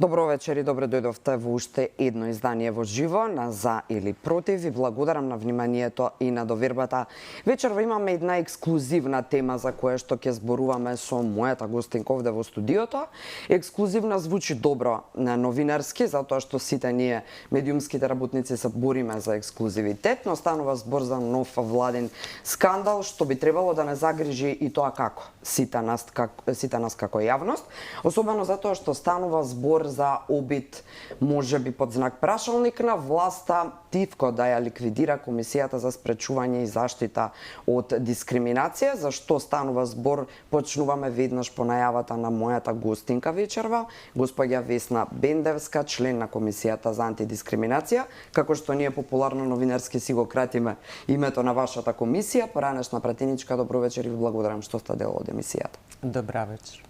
Добро вечер и добре дојдовте во уште едно издание во живо на За или Против. Ви благодарам на вниманието и на довербата. Вечерва имаме една ексклузивна тема за која што ќе зборуваме со мојата гостинка овде во студиото. Ексклузивна звучи добро на новинарски, затоа што сите ние медиумските работници се бориме за ексклузивитет, но станува збор за нов владин скандал што би требало да не загрижи и тоа како сите нас како јавност, особено затоа што станува збор за обид, може би под знак прашалник на власта, тивко да ја ликвидира Комисијата за спречување и заштита од дискриминација. За што станува збор, почнуваме веднаш по најавата на мојата гостинка вечерва, госпоѓа Весна Бендевска, член на Комисијата за антидискриминација. Како што ние популарно новинарски си го кратиме името на вашата комисија, поранешна пратеничка, добро вечер и ви благодарам што сте дел од емисијата. Добра вечер.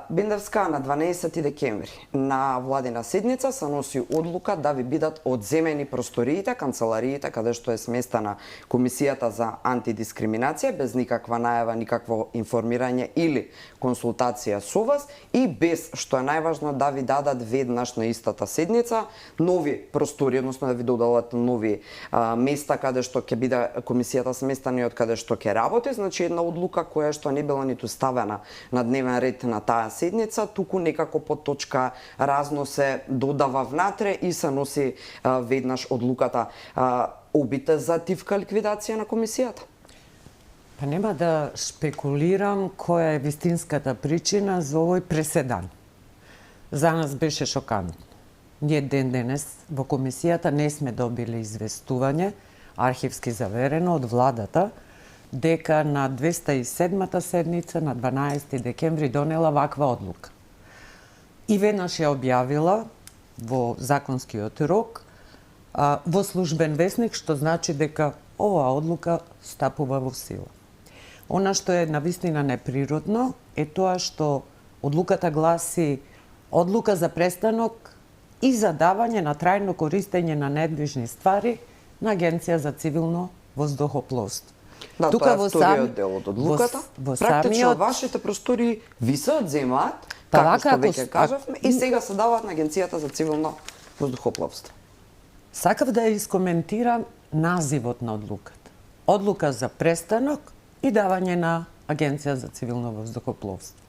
Бендевска, на 12 декември на владина седница се носи одлука да ви бидат одземени просториите, канцелариите каде што е сместена Комисијата за антидискриминација, без никаква најава, никакво информирање или консултација со вас и без, што е најважно, да ви дадат веднаш на истата седница нови простори, односно да ви додадат нови места каде што ќе биде Комисијата сместена и од каде што ќе работи. Значи една одлука која што не била ниту ставена на дневен ред на таа седница, туку некако под точка разно се додава внатре и се носи веднаш одлуката. Обите за тивка ликвидација на комисијата? Па нема да шпекулирам која е вистинската причина за овој преседан. За нас беше шокантно. Ние ден денес во комисијата не сме добили известување, архивски заверено од владата, дека на 207-та седница на 12 декември донела ваква одлука. И веднаш ја објавила во законскиот рок во службен весник, што значи дека оваа одлука стапува во сила. Она што е навистина неприродно е тоа што одлуката гласи одлука за престанок и за давање на трајно користење на недвижни ствари на Агенција за цивилно воздухопловство. Да, тука тоа е вториот дел од одлуката. Практично вашите простори ви се одземаат, како што веќе кажавме, и сега се даваат на Агенцијата за цивилно воздухопловство. Сакав да искоментирам називот на одлуката. Одлука за престанок и давање на Агенција за цивилно воздухопловство.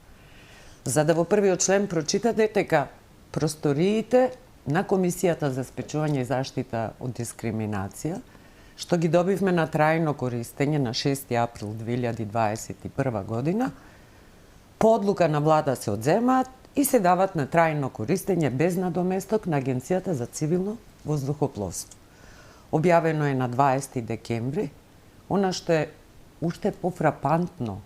За да во првиот член прочитате дека просториите на Комисијата за спречување и заштита од дискриминација, што ги добивме на трајно користење на 6 април 2021 година, по одлука на влада се одземаат и се дават на трајно користење без надоместок на Агенцијата за цивилно воздухопловство. Објавено е на 20 декември. Она што е уште пофрапантно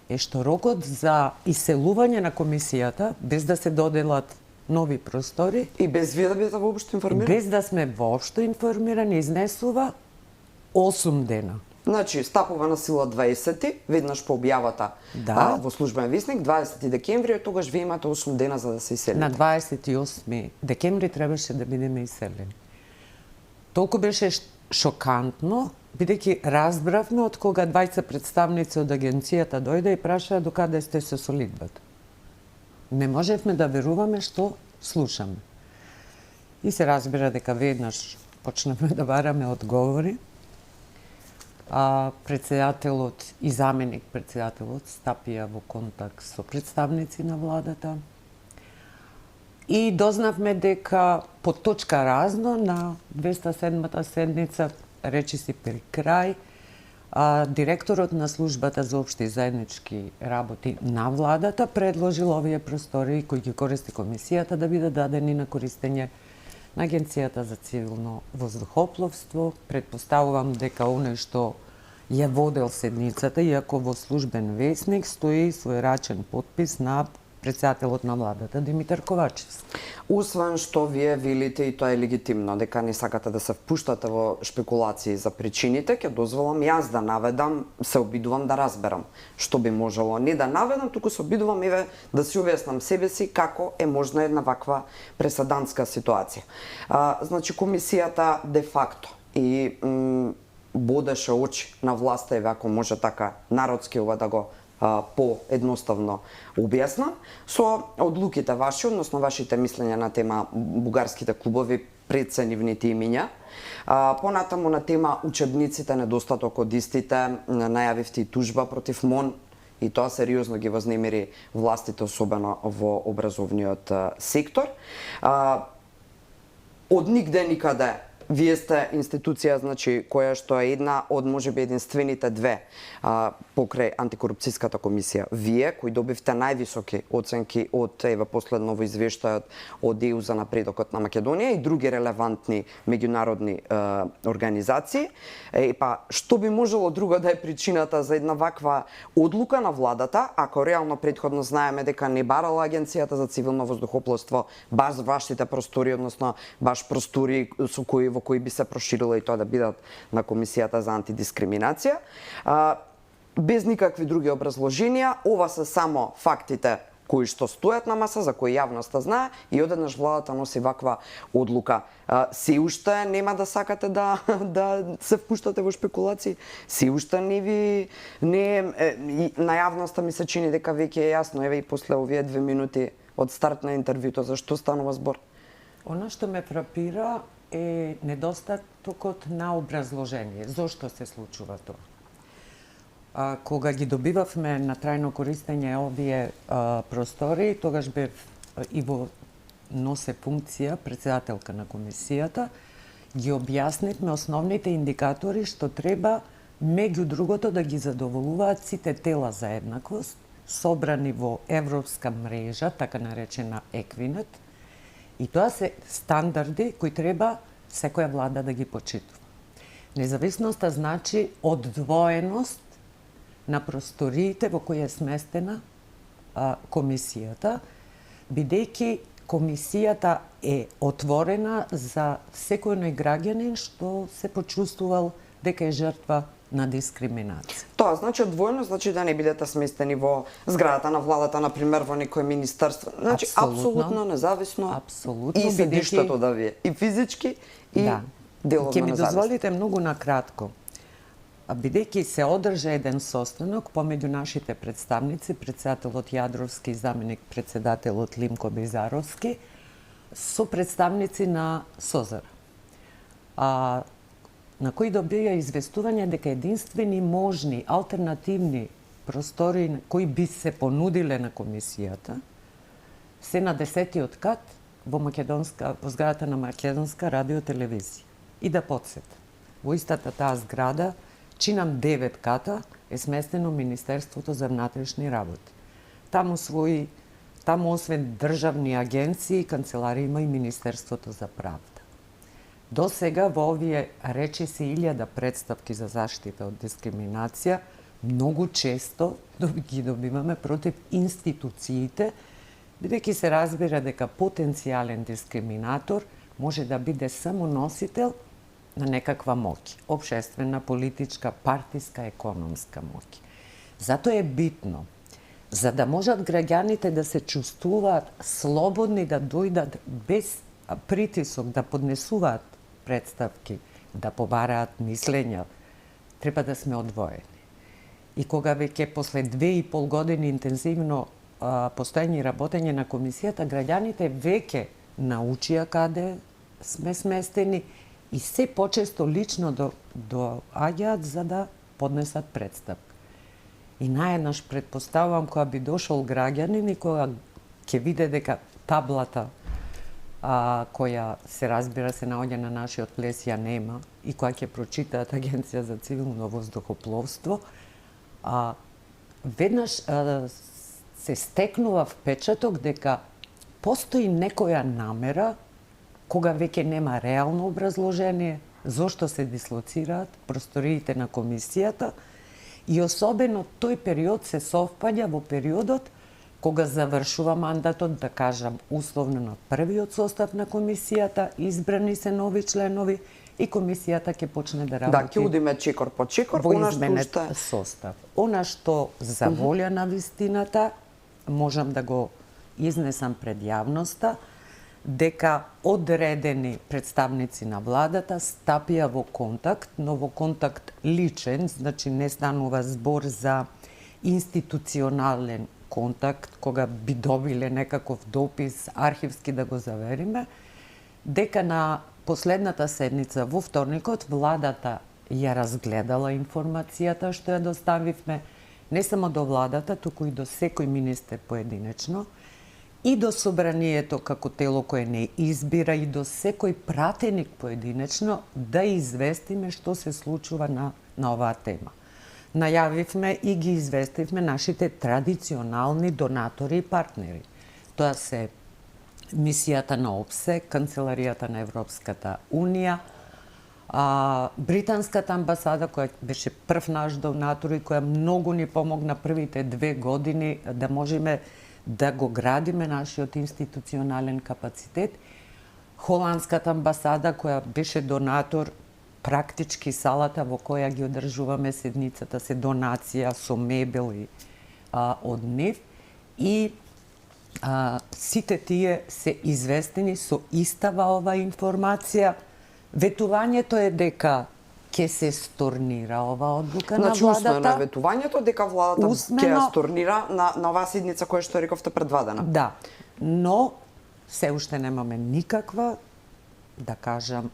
е што рокот за иселување на комисијата, без да се доделат нови простори и без вие да бидете воопшто информирани, без да сме воопшто информирани, изнесува 8 дена. Значи, стапува на сила 20, веднаш по објавата во службен весник, 20 декември, и тогаш вие имате 8 дена за да се иселите. На 28 декември требаше да бидеме иселени. Толку беше шокантно, бидејќи разбравме од кога двајца представници од агенцијата дојде и прашаа до каде сте со солидбата. Не можевме да веруваме што слушаме. И се разбира дека веднаш почнавме да бараме одговори. Председателот и заменик председателот стапија во контакт со представници на владата и дознавме дека по точка разно на 207-та седница, речиси при крај, директорот на службата за општи и заеднички работи на владата предложил овие простори кои ги користи комисијата да бидат дадени на користење на Агенцијата за цивилно воздухопловство. Предпоставувам дека оној што ја водел седницата, иако во службен весник стои својрачен подпис на председателот на владата Димитар Ковачевски. Освен што вие велите, и тоа е легитимно, дека не сакате да се впуштате во шпекулации за причините, ќе дозволам јас да наведам, се обидувам да разберам што би можело. Не да наведам, туку се обидувам да си објаснам себе си како е можна една ваква преседантска ситуација. Значи, комисијата де факто и бодеше очи на власта, ако може така народски ова да го поедноставно објаснам, со одлуките ваши, односно вашите мислења на тема бугарските клубови преценивните имиња. Понатаму на тема учебниците, недостаток од истите, најавивте и тужба против МОН, и тоа сериозно ги вознемири властите, особено во образовниот сектор. Од нигде никаде вие сте институција, значи, која што е една од можеби единствените две покрај антикорупцијската комисија. Вие кои добивте највисоки оценки од последно во извештајот од ЕУ за напредокот на Македонија и други релевантни меѓународни организации. Што би можело друго да е причината за една ваква одлука на владата, ако реално претходно знаеме дека не барала Агенцијата за цивилно воздухопловство баш вашите простори, односно баш простори во кои би се проширило и тоа да бидат на Комисијата за антидискриминација. Без никакви други образложенија, ова се само фактите кои што стојат на маса, за кои јавноста знае, и одеднаш владата носи ваква одлука. Се уште нема да сакате да се впуштате во шпекулации? Се уште на јавноста ми се чини дека веќе е јасно, еве и после овие 2 минути од старт на интервјуто, за што станува збор? Она што ме фрапира е недостатокот на образложение. Зошто се случува тоа? Кога ги добивавме на трајно користење овие простори, тогаш бев и во носе функција председателка на комисијата, ги објаснивме основните индикатори што треба меѓу другото да ги задоволуваат сите тела за еднаквост, собрани во европска мрежа, така наречена Еквинет, и тоа се стандарди кои треба секоја влада да ги почитува. Независноста значи одвоеност на просториите во кои е сместена комисијата, бидејќи комисијата е отворена за секој граѓанин што се почувствувал дека е жртва на дискриминација. Тоа значи одвоено, значи да не бидете сместени во зградата на владата, например во некое министерство. Значи апсолутно независно. Апсолутно. И седиштето да ви е и физички и деловно Ќе ми независно. дозволите многу накратко. Бидејќи се одржа еден состанок помеѓу нашите представници, председателот Јадровски и заменик председателот Лимко Бизаровски, со представници на СОЗР, на кои добија известување дека единствени можни алтернативни простори кои би се понудиле на комисијата се на 10-тиот кат во зградата на Македонска радиотелевизија. И да подсетам, во истата таа зграда, чинам 9 ката, е сместено Министерството за внатрешни работи. Таму освен државни агенции и канцеларии има и Министерството за правда. До сега во овие речиси 1000 представки за заштита од дискриминација, многу често ги добиваме против институциите, бидејќи се разбира дека потенцијален дискриминатор може да биде само носител на некаква моќ, општествена, политичка, партиска, економска моќ. Затоа е битно, за да можат граѓаните да се чувствуваат слободни да дојдат без притисок, да поднесуваат представки, да побараат мислења, треба да сме одвоени. И кога веќе после 2,5 години интензивно постоење и работење на комисијата, граѓаните веќе научија каде сме сместени и се почесто лично доаѓаат за да поднесат представка. И наеднаш предпоставувам кога би дошол граѓанин и кога ќе види дека таблата која се разбира се наоѓа на нашиот плес ја нема и која ќе прочитаат Агенција за цивилно воздухопловство, веднаш се стекнува впечаток дека постои некоја намера кога веќе нема реално образложение зошто се дислоцираат просториите на комисијата и особено тој период се совпаѓа во периодот кога завршува мандатот, да кажам, условно на првиот состав на комисијата, избрани се нови членови и комисијата ќе почне да работи. Да, ќе удиме чекор по чекор, во изменет состав. Она што за волја на вистината можам да го изнесам пред јавноста, дека одредени представници на владата стапија во контакт, но во контакт личен, значи не станува збор за институционален контакт, кога би добиле некаков допис архивски да го завериме, дека на последната седница во вторникот владата ја разгледала информацијата што ја доставивме не само до владата, туку и до секој министер поединечно, и до собранието како тело кое не избира, и до секој пратеник поединечно, да известиме што се случува на оваа тема. Најавивме и ги известивме нашите традиционални донатори и партнери. Тоа се мисијата на ОПСЕ, Канцеларијата на Европската Унија, Британската амбасада, која беше прв наш донатор и која многу ни помогна првите 2 години да можеме да го градиме нашиот институционален капацитет. Холандската амбасада, која беше донатор, практички салата во која ги одржуваме седницата се донација со мебели од нив, и сите тие се известени со истава ова информација. Ветувањето е дека ќе се сторнира оваа одлука на владата. Значи, усно е на ветувањето дека владата ќе ја сторнира на оваа седница која што рековте предвадена. Да, но се уште немаме никаква, да кажам,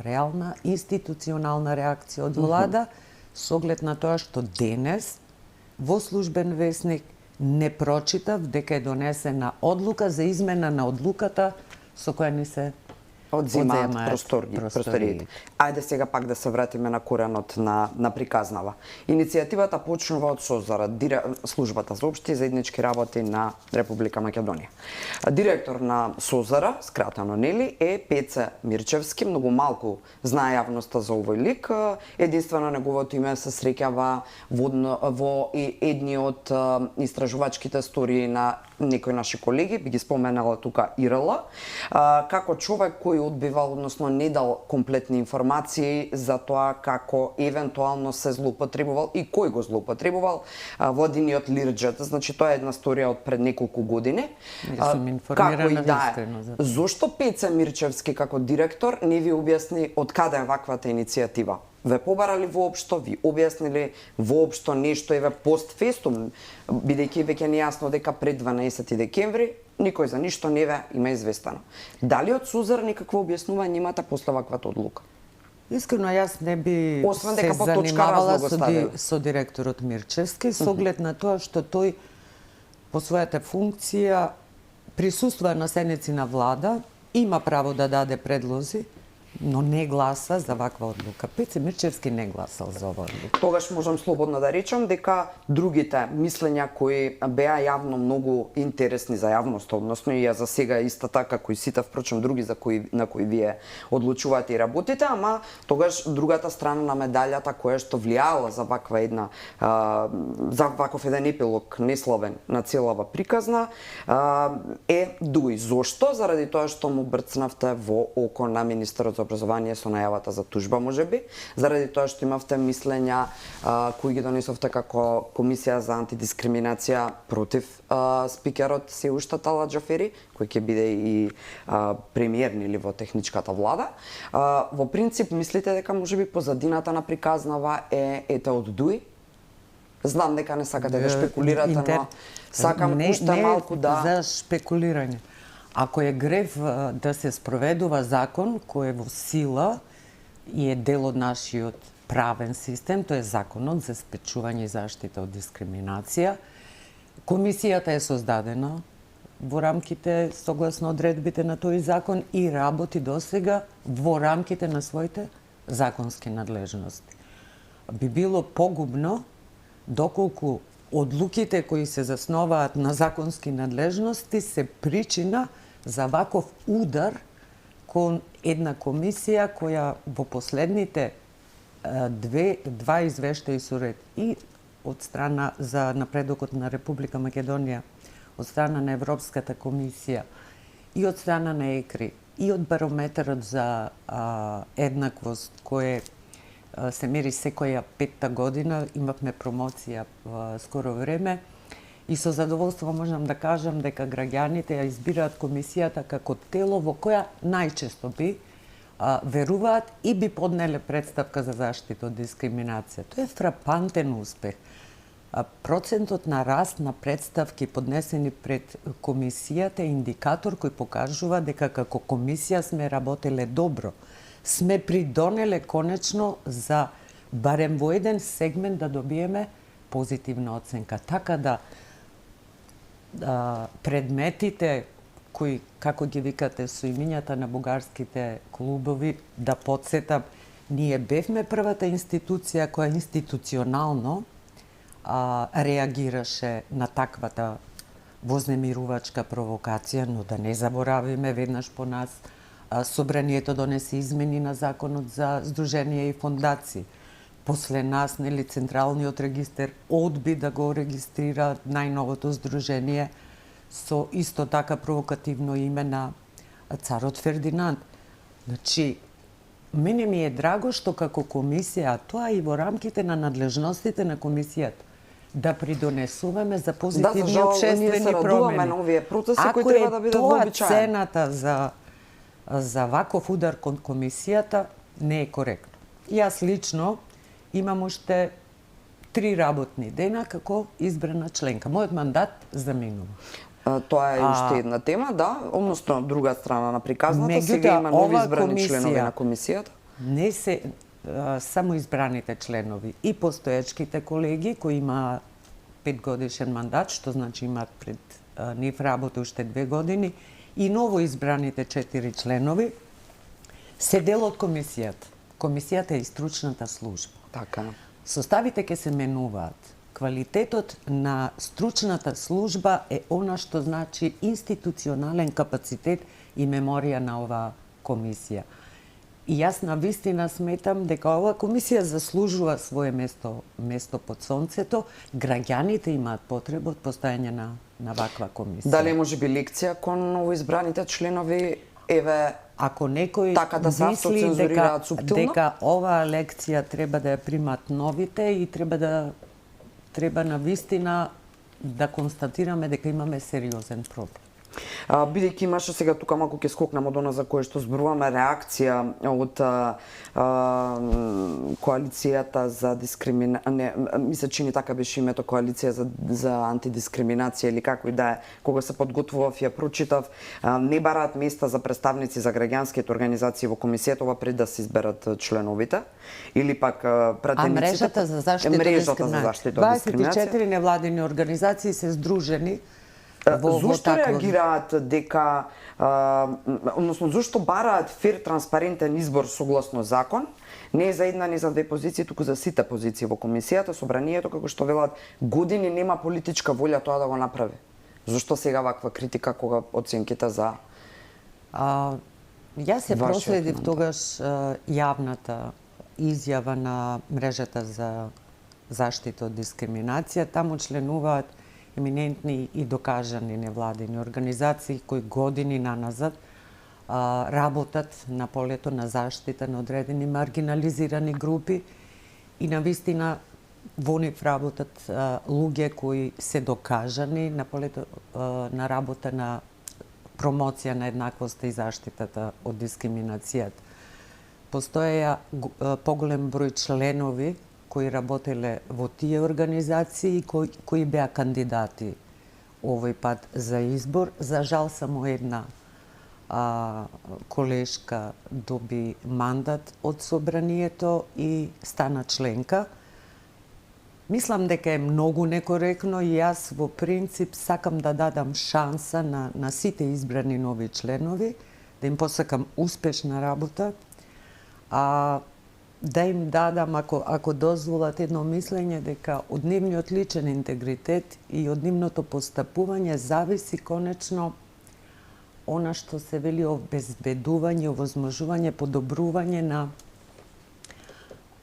реална институционална реакција од влада, со оглед на тоа што денес во службен весник не прочитав дека е донесена одлука за измена на одлуката со која ни се одземаат просториите. Ајде сега пак да се вратиме на коренот на приказнава. Иницијативата почнува од СОЗАР, службата за општи и заеднички работи на Република Македонија. Директор на СОЗАР, скратено нели, е Пеце Мирчевски. Многу малку знае јавноста за овој лик. Единствено неговото име се среќава во едни од истражувачките стории на некои наши колеги, би ги споменала тука Ирала, како човек кој одбивал, односно не дал комплетни информации за тоа како евентуално се злоупотребувал и кој го злоупотребувал во единиот Лирџет. Значи тоа е една сторија од пред неколку години. Како и да е, зошто Пеце Мирчевски како директор не ви објасни од каде е ваквата иницијатива? Ве побарали воопшто, ви објаснили воопшто нешто, еве постфестум, бидејќи веќе нејасно дека пред 12 декември никој за ништо не ве има известено. Дали од СУЗАР никакво објаснување имате после ваквата одлука? Искрено, јас не би се занимавала со директорот Мирчевски, со оглед на тоа што тој по својата функција присуствува на седници на влада, има право да даде предлози, но не гласа за ваква одлука. Пеце Мирчевски не гласал за оваа одлука. Тогаш можам слободно да речам дека другите мислења кои беа јавно многу интересни за јавноста, односно и ја за сега иста така кои сите впрочем други на кои вие одлучувате и работите, ама тогаш другата страна на медалјата која што влијала за ваква една за ваков еден епилог неславен на целава приказна е Дуј. Зошто? Заради тоа што му брцнавте во око на министерот за образование со најавата за тужба, можеби, заради тоа што имавте мислења кои ги донесовте како Комисија за антидискриминација против спикерот Сеушта Тала Џафери, кој ќе биде и премиер нели во техничката влада. Во принцип, мислите дека можеби позадината на приказнава е ете од Дуј? Знам дека не сакате да шпекулирате, но сакам уште малку да... За шпекулирање. Ако е грев да се спроведува закон кој е во сила и е дел од нашиот правен систем, тоа е законот за спречување и заштита од дискриминација, комисијата е создадена во рамките, согласно одредбите на тој закон, и работи досега во рамките на своите законски надлежности. Би било погубно доколку одлуките кои се засноваат на законски надлежности се причина за ваков удар кон една комисија која во последните два извештаи со ред и од страна за напредокот на Република Македонија, од страна на Европската комисија и од страна на ЕКРИ и од барометерот за еднаквост кој се мери секоја 5-та година, имавме промоција во скоро време и со задоволство можам да кажам дека граѓаните ја избираат комисијата како тело во која најчесто би веруваат и би поднеле представка за заштита од дискриминација. Тоа е фрапантен успех. процентот на раст на представки поднесени пред комисијата е индикатор кој покажува дека како комисија сме работеле добро. Сме придонеле конечно за барем во еден сегмент да добиеме позитивна оценка. Така да предметите кои, како ги викате со имињата на бугарските клубови, да подсетам, ние бевме првата институција која институционално реагираше на таквата вознемирувачка провокација, но да не заборавиме веднаш по нас Собранието донесе измени на законот за здруженија и фондации. После нас, нели, Централниот регистер одби да го регистрира најновото здружение со исто така провокативно име на царот Фердинанд. Значи, мене ми е драго што како комисија, тоа и во рамките на надлежностите на комисијата, да придонесуваме за позитивни општествени промени. На овие процеси кои треба да бидат вообичаени. Ако е тоа цената за ваков удар кон комисијата, не е коректно. Јас лично имам уште 3 работни дена како избрана членка. Мојот мандат заминува. Тоа е уште една тема, да, односно друга страна на приказната, сега има нови избрани членови на комисијата. Не се само избраните членови и постоечките колеги кои има 5 годишен мандат, што значи имаат пред нив работа уште 2 години, и ново избраните 4 членови се дел од комисијата. Комисијата е и стручната служба. Така. Составите ќе се менуваат. Квалитетот на стручната служба е она што значи институционален капацитет и меморија на оваа комисија. И јас на вистина сметам дека оваа комисија заслужува свое место под сонцето. Граѓаните имаат потреба од постојање на ваква комисија. Дали може би лекција кон новоизбраните членови, еве, ако некој така да се мисли дека оваа лекција треба да ја примат новите и треба на вистина да констатираме дека имаме сериозен проблем. Бидејќи имаше сега тука малку ќе скокнам од она за кое што зборуваме, реакција од коалицијата за ми се чини така беше името, коалиција за антидискриминација или како и да е, кога се подготвував ја прочитав, не бараат места за представници за граѓанските организации во комисијата ова пред да се изберат членовите или пак пратениците. Мрежата за заштита од дискриминација. 24 невладини организации се здружени. Зошто реагираат дека, односно зошто бараат фер, транспарентен избор согласно закон, не за една, не за две позиции, туку за сите позиции во комисијата, собранието, како што велат, години нема политичка волја тоа да го направи. Зошто сега ваква критика кога оценките за Јас се проследив тогаш јавната изјава на мрежата за заштита од дискриминација. Таму членуваат еминентни и докажани невладини организации кои години наназад работат на полето на заштита на одредени маргинализирани групи и на вистина во нив работат луѓе кои се докажани на полето на работа на промоција на еднаквоста и заштитата од дискриминацијата. Постоеја поголем број членови кои работеле во тие организации и кои беа кандидати овој пат за избор. За жал само една колешка доби мандат од собранието и стана членка. Мислам дека е многу некоректно и јас во принцип сакам да дадам шанса на сите избрани нови членови, да им посакам успешна работа, да им дадам, ако дозволат, едно мислење дека од нивниот личен интегритет и од нивното постапување зависи конечно она што се вели обезбедување, овозможување, подобрување на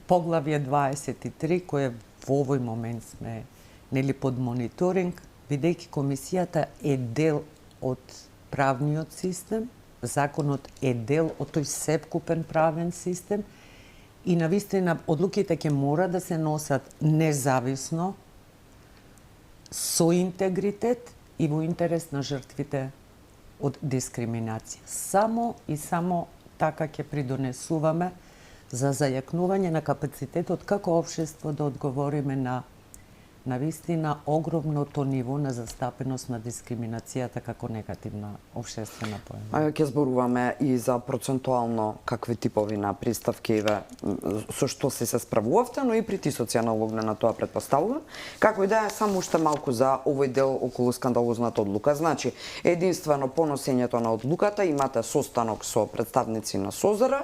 поглавје 23, кое во овој момент сме нели под мониторинг, бидејќи комисијата е дел од правниот систем, законот е дел од тој сепкупен правен систем и навистина одлуките ќе мора да се носат независно, со интегритет и во интерес на жртвите од дискриминација. Само и само така ќе придонесуваме за зајакнување на капацитетот како општество да одговориме на навистина огромното ниво на застапеност на дискриминацијата како негативна општествена појава. Ќе зборуваме и за процентуално какви типови на приставки со што се справувавте, но и притисоци аналогно на тоа претпоставувам. Како и да е, само уште малку за овој дел околу скандалозната одлука. Значи, единствено по носењето на одлуката имате состанок со представници на СОЗР,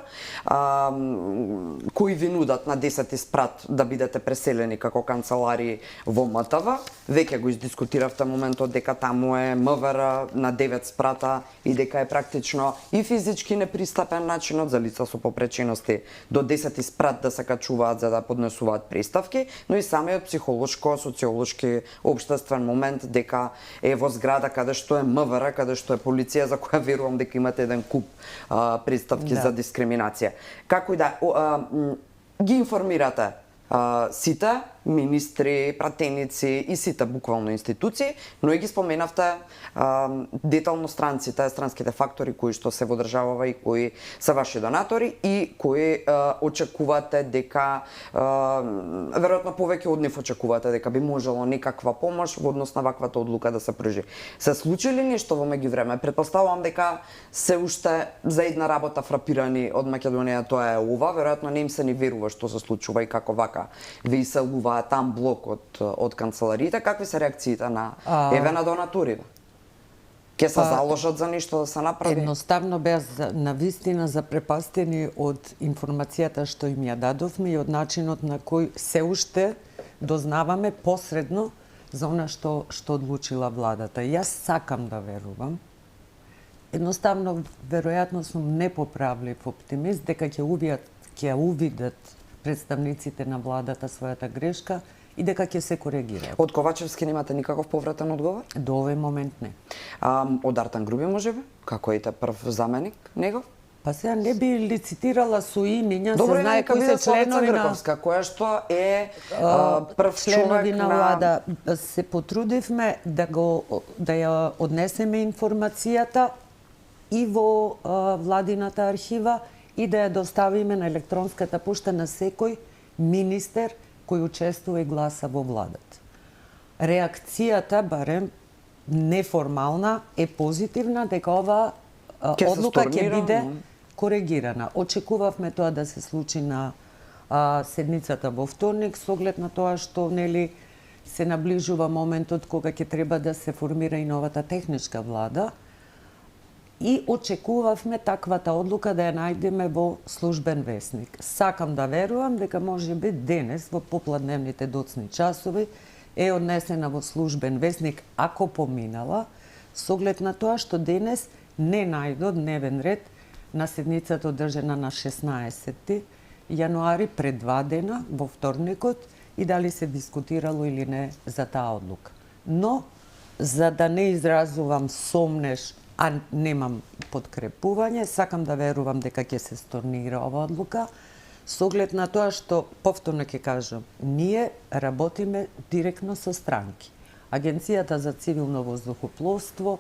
кои ви нудат на 10 спрат да бидете преселени како канцелари во МТВ. Веќе го издискутиравте моментот дека таму е МВР на 9 спрата и дека е практично и физички непристапен начинот за лица со попречености до 10 спрат да се качуваат за да поднесуваат приставки, но и самиот психолошко, социолошки, општествен момент дека е во зграда каде што е МВР, каде што е полиција, за која верувам дека имате еден куп приставки за дискриминација. Како и да ги информирате сите министри, пратеници и сите буквално институции, но и ги споменавте детално странските фактори кои што се во државава и кои се ваши донатори и кои очекувате дека веројатно повеќе од нив очекувате дека би можело некаква помош во однос на ваквата одлука да се пружи. Се случи ли нешто во меѓувреме? Претпоставувам дека се уште за една работа фрапирани од Македонија, тоа е ова, веројатно не им се ни верува што се случува и како вака ви иселува там блок од канцелариите. Какви се реакциите на на донаторите? Ке се заложат за нешто да се направи? Едноставно беа навистина запрепастени од информацијата што им ја дадовме и од начинот на кој се уште дознаваме посредно за она што одлучила владата. Јас сакам да верувам. Едноставно, веројатно сум непоправлив оптимист дека ќе увидат представниците на владата својата грешка и дека ќе се коригира. Од Ковачевски немате никаков повратен одговор? До овој момент не. Од Артан Груби можеби? Како ете прв заменик негов? Па сега не би лицитирала со имиња, се знае кои се членови на која што е прв членови човек на влада. Се потрудивме да ја однесеме информацијата и во владината архива и да ја доставиме на електронската пошта на секој министер кој учествува и гласа во владата. Реакцијата, барем неформална, е позитивна дека ова одлука ќе биде коригирана. Очекувавме тоа да се случи на седницата во вторник, со оглед на тоа што се наближува моментот кога ќе треба да се формира и новата техничка влада. И очекувавме таквата одлука да ја најдеме во службен весник. Сакам да верувам дека можеби денес во попладневните доцни часови е однесена во службен весник, ако поминала, со оглед на тоа што денес не најдо дневен ред на седницата одржана на 16 јануари пред 2 дена во вторникот и дали се дискутирало или не за таа одлука. Но за да не изразувам сомнеш, а немам подкрепување, сакам да верувам дека ќе се stornира ова одлука, со оглед на тоа што, повторно ќе кажам, ние работиме директно со странки. Агенцијата за цивилно воздухопловство,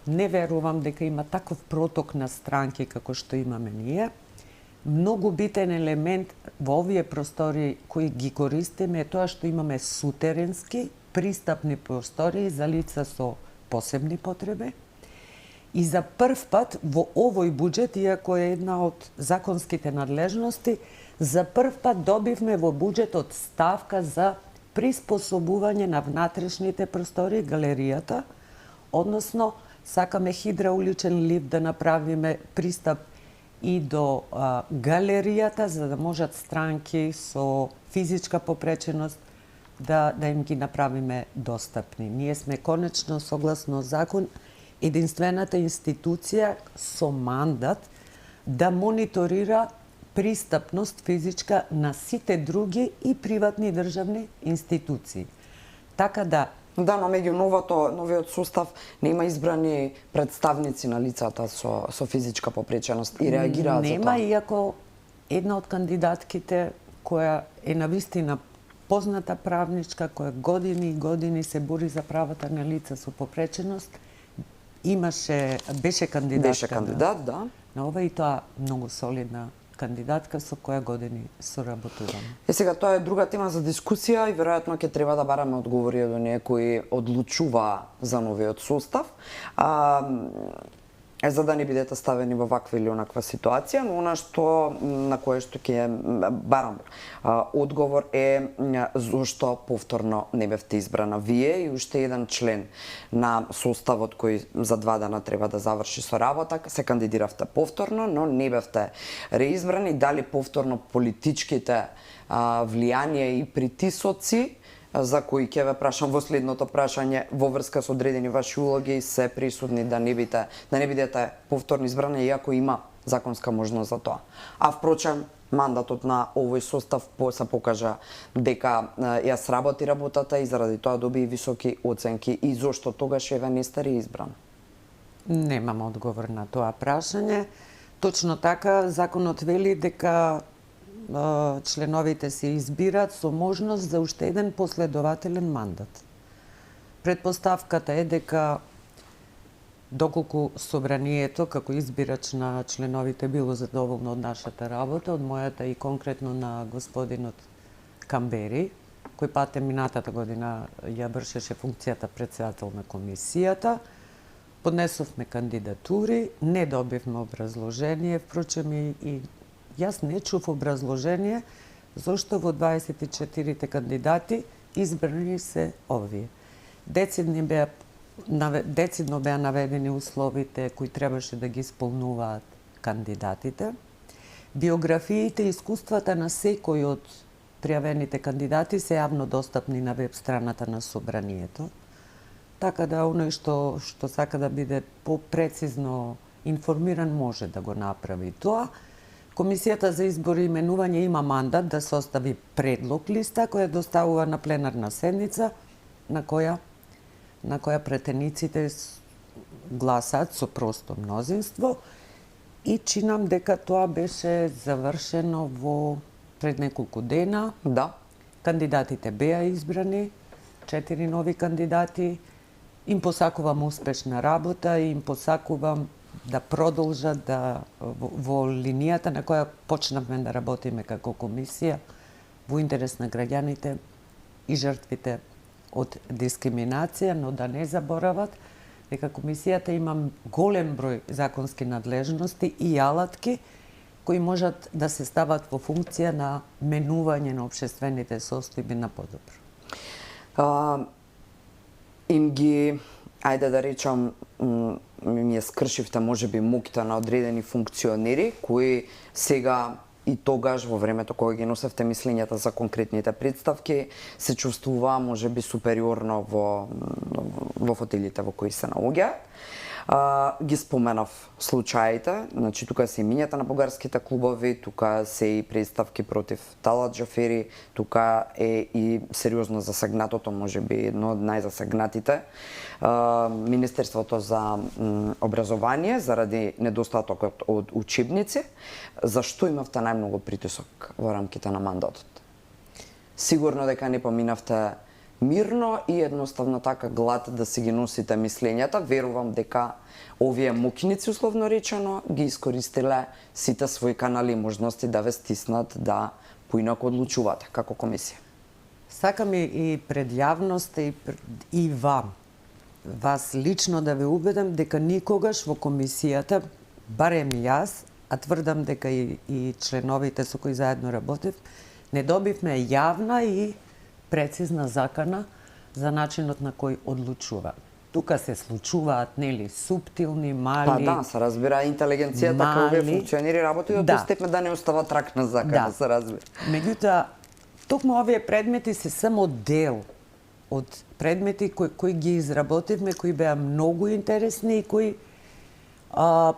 не верувам дека има таков проток на странки како што имаме ние. Многу битен елемент во овие простори кои ги користиме е тоа што имаме сутеренски, пристапни простори за лица со посебни потреби. И за прв пат во овој буџет, иако е една од законските надлежности, за прв пат добивме во буџетот ставка за приспособување на внатрешните простори, галеријата, односно сакаме хидрауличен лифт да направиме пристап и до галеријата, за да можат странки со физичка попреченост да им ги направиме достапни. Ние сме конечно, согласно закон, единствената институција со мандат да мониторира пристапност физичка на сите други и приватни државни институции. Така да... Да, но меѓу новиот состав нема избрани представници на лицата со физичка попреченост и реагираат за тоа. Нема, иако една од кандидатките која е навистина позната правничка, која години и години се бори за правата на лица со попреченост, беше кандидат, да. На ова и тоа многу солидна кандидатка со која години соработуваме. Сега тоа е друга тема за дискусија и веројатно ќе треба да бараме одговори од оние кои одлучува за новиот состав. За да не бидете ставени во ваква или онаква ситуација, но она што на кое што ќе барам одговор е зошто повторно не бевте избрана вие и уште еден член на составот кој за 2 дана треба да заврши со работа, се кандидиравте повторно, но не бевте реизбрани. Дали повторно политичките влијанија и притисоци за кои ќе ве прашам во следното прашање во врска со одредени ваши улоги се присутни да не бидете повторно избрани иако има законска можност за тоа. А впрочем, мандатот на овој состав се покажа дека ја сработи работата и заради тоа доби високи оценки и зошто тогаш еве не сте реизбран? Немам одговор на тоа прашање. Точно така, законот вели дека членовите се избират со можност за уште еден последователен мандат. Предпоставката е дека доколку собранието како избирач на членовите било задоволно од нашата работа, од мојата и конкретно на господинот Камбери, кој пате минатата година ја вршеше функцијата председател на комисијата, поднесовме кандидатури, не добивме образложение, впрочем и јас не чув образложение зошто во 24 кандидати избрани се овие. Децидно беа наведени условите кои требаше да ги исполнуваат кандидатите. Биографиите и искуствата на секој од пријавените кандидати се јавно достапни на веб страната на собранието. Така да оној што сака да биде попрецизно информиран може да го направи тоа. Комисијата за избори и именување има мандат да состави предлог листа која доставува на пленарна седница на која претениците гласаат со просто мнозинство и чинам дека тоа беше завршено пред неколку дена. Да. Кандидатите беа избрани, 4 нови кандидати. Им посакувам успешна работа и им посакувам да продолжат во линијата на која почнавме да работиме како комисија во интерес на граѓаните и жртвите од дискриминација, но да не заборават дека комисијата има голем број законски надлежности и алатки кои можат да се стават во функција на менување на општествените состојби на подобро. Им ги, ајде да речам, ми ја скршивте можеби муките на одредени функционери кои сега и тогаш во времето кога ги носевте мислењата за конкретните представки се чувствува можеби супериорно во фотелите во кои се наоѓаат. Ги споменав случаите, значи тука се имињата на бугарските клубови, тука се и представки против Талат Џафери, тука е и сериозно засегнатото, можеби едно од најзасегнатите, Министерството за образование заради недостатокот од учебници. Зашто имавте најмногу притисок во рамките на мандатот? Сигурно дека не поминавте мирно и едноставно така глад да си ги носите мислењата. Верувам дека овие мукиници, условно речено, ги искористиле сите своји канали и можности да ве стиснат да поинаку одлучувате како комисија. Сакам и пред јавноста и вас лично да ве убедам дека никогаш во комисијата, барем јас, а тврдам дека и членовите со кои заедно работев, не добивме јавна и прецизна закана за начинот на кој одлучува. Тука се случуваат, нели, суптилни, мали... Па да, се разбира, интелигенцијата како овие функционери работи до тој степен да не остава трак на закана, се разбира. Меѓутоа, токму овие предмети се само дел од предмети кои ги изработивме, кои беа многу интересни и кои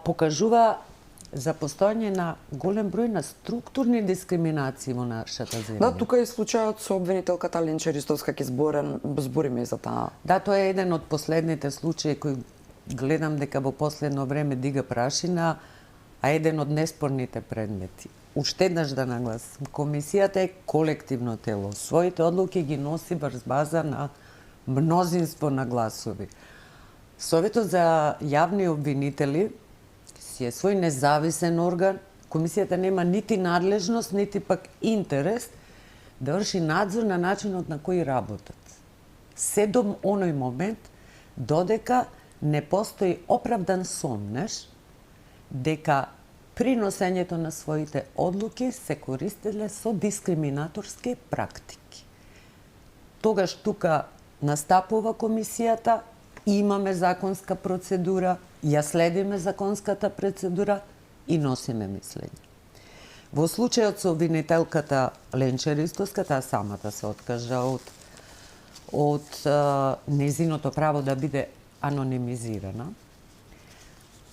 покажува за постојање на голем број на структурни дискриминации во нашата земја. Да, тука е случајот со обвинителката Линча Ристовска, ќе збориме за таа. Да, тоа е еден од последните случаи кои гледам дека во последно време дига прашина, а еден од неспорните предмети. Уште еднаш да нагласам, комисијата е колективно тело. Своите одлуки ги носи врз база на мнозинство на гласови. Советот за јавни обвинители си е свој независен орган Комисијата нема нити надлежност, нити пак интерес да врши надзор на начинот на кој работат. Се до оној момент додека не постои оправдан сомнеш дека при носењето на своите одлуки се користеле со дискриминаторски практики. Тогаш тука настапува комисијата, имаме законска процедура, ја следиме законската процедура и носиме мислење. Во случајот со обвинителката Ленче Ристовска, таа самата се откажа од незиното право да биде анонимизирана.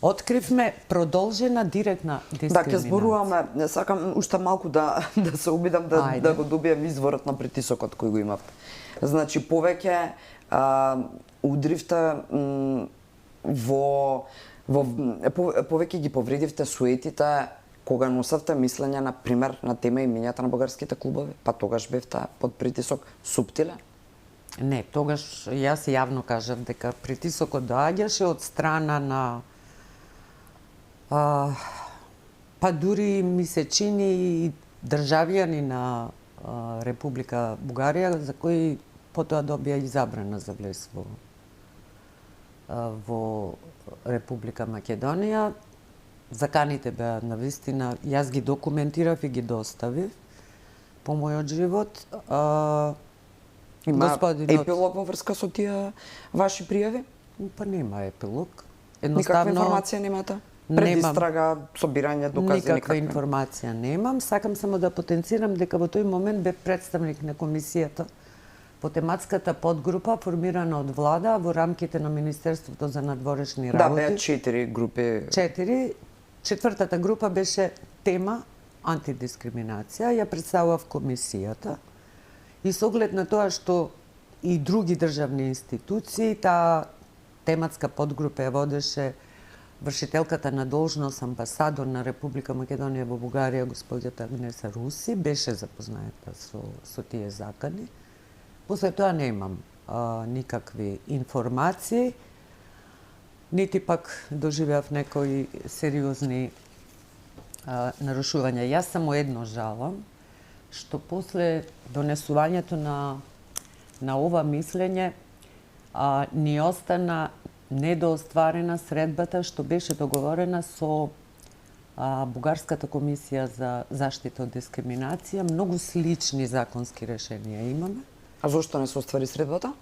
Откривме продолжена директна дискриминација. Да, ќе зборуваме, сакам уште малку да се обидам да го добием изворот на притисокот кој го имавте. Значи, повеќе удривте повеќе ги повредивте суетите кога носевте мислење, на пример, на тема имињата на бугарските клубови, па тогаш бевте под притисок суптиле? Не, тогаш јас јавно кажав дека притисокот доаѓаше од страна на па дури ми се чини и државјани на Република Бугарија, за кои потоа добија и забрана за влез во Република Македонија. Заканите беа навистина, јас ги документирав и ги доставив по мојот живот. Има епилог во врска со тие ваши пријави? Па нема епилог. Никаква информација немате? Предистрага, собирање докази, никаква информација немам. Сакам само да потенцирам дека во тој момент бе представник на комисијата по тематската подгрупа формирана од влада во рамките на Министерството за надворешни работи. Да, беа 4 групи. 4. Четвртата група беше тема антидискриминација. Ја представував комисијата и со оглед на тоа што и други државни институции, таа тематска подгрупа ја водеше вршителката на должност амбасадор на Република Македонија во Бугарија, господјата Агнеса Руси, беше запознаета со тие закани. После тоа немам никакви информации, нити пак доживеав некои сериозни нарушувања. Јас само едно жалам, што после донесувањето на ова мислење ни остана недоостварена средбата што беше договорена со Бугарската комисија за заштита од дискриминација. Многу слични законски решенија имаме. А зошто не се оствари средбата?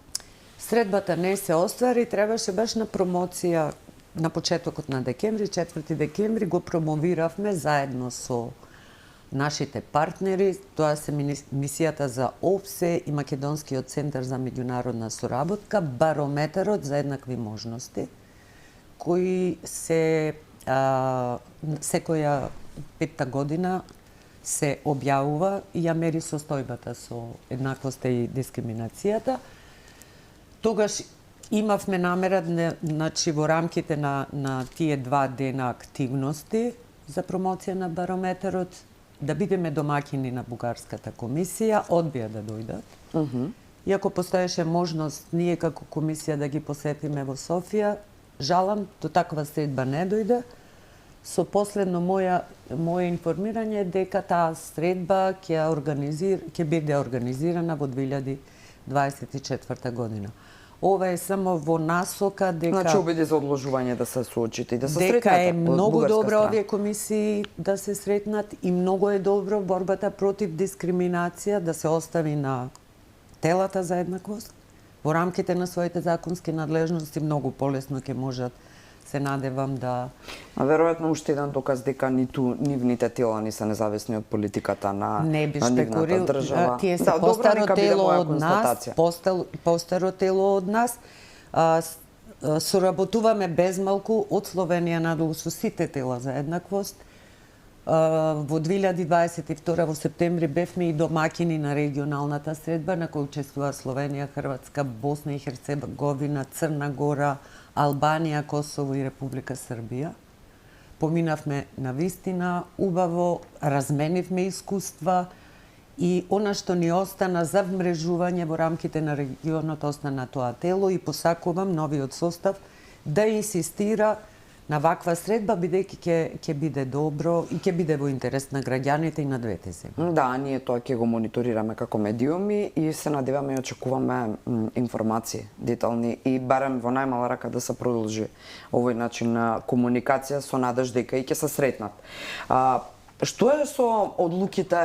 Средбата не се оствари, требаше баш на промоција на почетокот на декември, 4 декември, го промовиравме заедно со нашите партнери, тоа се мисијата за ОПСЕ и Македонскиот центар за меѓународна соработка, барометерот за еднакви можности, кои се секоја 5-та година се објавува и ја мери состојбата со еднаквоста и дискриминацијата. Тогаш имавме намера, значи во рамките на тие 2 дена активности за промоција на барометерот, да бидеме домакини на Бугарската комисија, одбија да дојдат. Иако постоеше можност ние како комисија да ги посетиме во Софија, жалам, до таква средба не дојде. Со последно моје информирање дека таа средба ќе биде организирана во 2024 година. Ова е само во насока дека... Значи обиди за одложување да се соочите и да се сретнете. Дека е многу добро овие комисии да се сретнат и многу е добро борбата против дискриминација да се остави на телата за еднаквост. Во рамките на своите законски надлежности многу полесно ќе можат, се надевам, да... А веројатно уште еден доказ дека ниту нивните тела не се независни од политиката на нивната држава. Тие се постаро тело од нас, постаро тело од нас. Соработуваме безмалку од Словенија надолу со сите тела за еднаквост. Во 2022 во септември бевме и домакини на регионалната средба на која учествува Словенија, Хрватска, Босна и Херцеговина, Црна Гора, Албанија, Косово и Република Србија. Поминавме на вистина убаво, разменивме искуства и она што ни остана за вмрежување во рамките на регионот остана тоа тело и посакувам новиот состав да инсистира на ваква средба, бидејќи ќе биде добро и ќе биде во интерес на граѓаните и на двете земји. Да, ние тоа ќе го мониторираме како медиуми и се надеваме и очекуваме информации детални и барем во најмала рака да се продолжи овој начин на комуникација со надеж дека и ќе се сретнат. Што е со одлуките,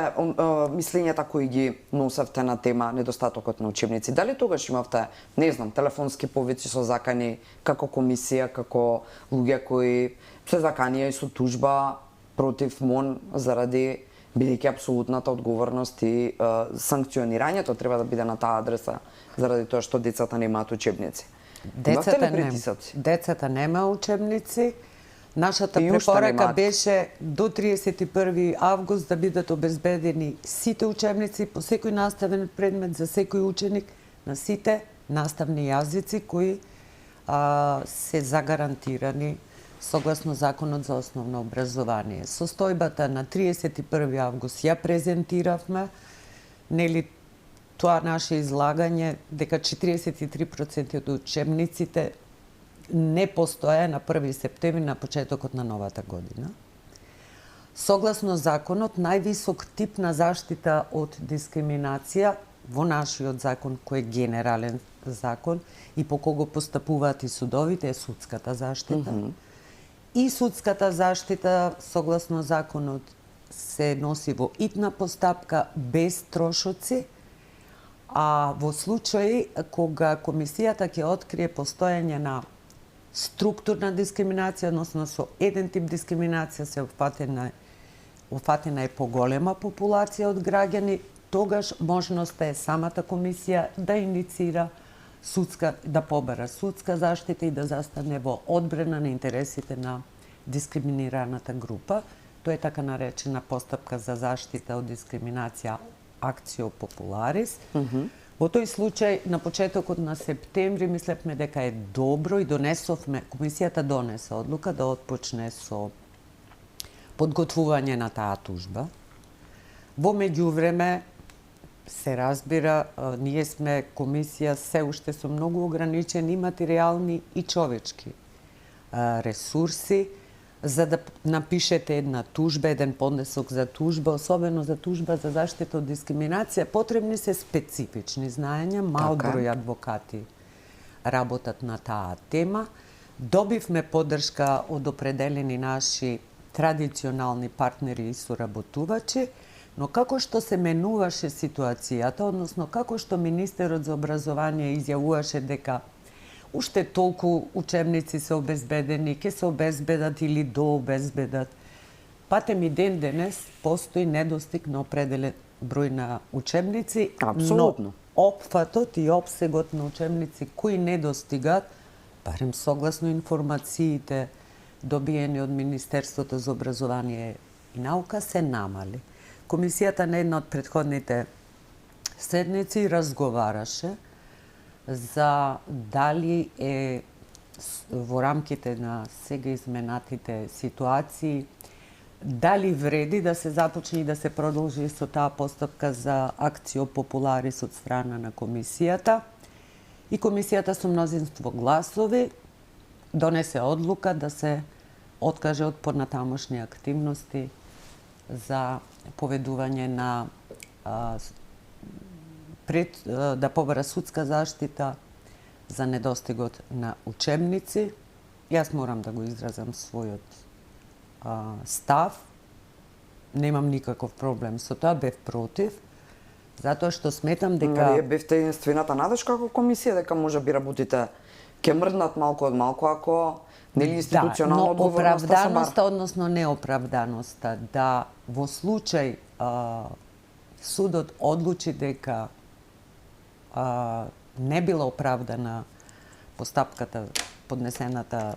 мислењата кои ги носевте на тема недостатокот на учебници? Дали тогаш имавте, не знам, телефонски повици со закани како комисија, како луѓе кои се заканија и со тужба против МОН заради бидејќи апсолутната одговорност и санкционирањето треба да биде на таа адреса заради тоа што децата немаат учебници? Имавте ли притисоци? Децата нема учебници. Нашата И уште препорака немаат. беше до 31 август да бидат обезбедени сите учебници по секој наставен предмет за секој ученик на сите наставни јазици кои се загарантирани согласно Законот за основно образование. Состојбата на 31 август ја презентиравме, нели тоа наше излагање дека 43% од учебниците не постоја на 1 септември на почетокот на новата година. Согласно законот, највисок тип на заштита од дискриминација во нашиот закон, кој е генерален закон и по кого постапуваат и судовите, е судската заштита. И судската заштита, согласно законот, се носи во итна постапка без трошоци, а во случај кога комисијата ќе открие постоење на структурна дискриминација, односно со еден тип дискриминација се опфатена е поголема популација од граѓани, тогаш можноста е самата комисија да иницира да побара судска заштита и да застане во одбрана на интересите на дискриминираната група. Тоа е така наречена постапка за заштита од дискриминација Actio Popularis. Во тој случај, на почетокот на септември, мислевме дека е добро и комисијата донесе одлука да отпочне со подготвување на таа тужба. Во меѓувреме, се разбира, ние сме комисија се уште со многу ограничени материјални и човечки ресурси, за да напишете една тужба, еден поднесок за тужба, особено за тужба за заштита од дискриминација, потребни се специфични знаења, мал број адвокати работат на таа тема. Добивме поддршка од определени наши традиционални партнери и соработувачи, но како што се менуваше ситуацијата, односно како што министерот за образование изјавуваше дека уште толку учебници се обезбедени, ќе се обезбедат или дообезбедат. Патем и ден денес постои недостиг на определен број на учебници, Апсолутно. но опфатот и опсегот на учебници кои не достигат, барем согласно информациите добиени од Министерството за образование и наука, се намали. Комисијата на една од претходните седници разговараше за дали е во рамките на сега изменатите ситуации, дали вреди да се започне и да се продолжи со таа постапка за Actio Popularis од страна на комисијата. И комисијата со мнозинство гласови донесе одлука да се откаже од понатамошни активности за поведување на да побара судска заштита за недостигот на учебници. Јас морам да го изразам својот став. Немам никаков проблем со тоа, бев против, затоа што сметам дека... Вие бевте единствената надеж како комисија дека може би работите ќе мрднат малку од малку ако нели институционално одговорноста се оправданоста, односно неоправданоста, да во случај судот одлучи дека не била оправдана постапката, поднесената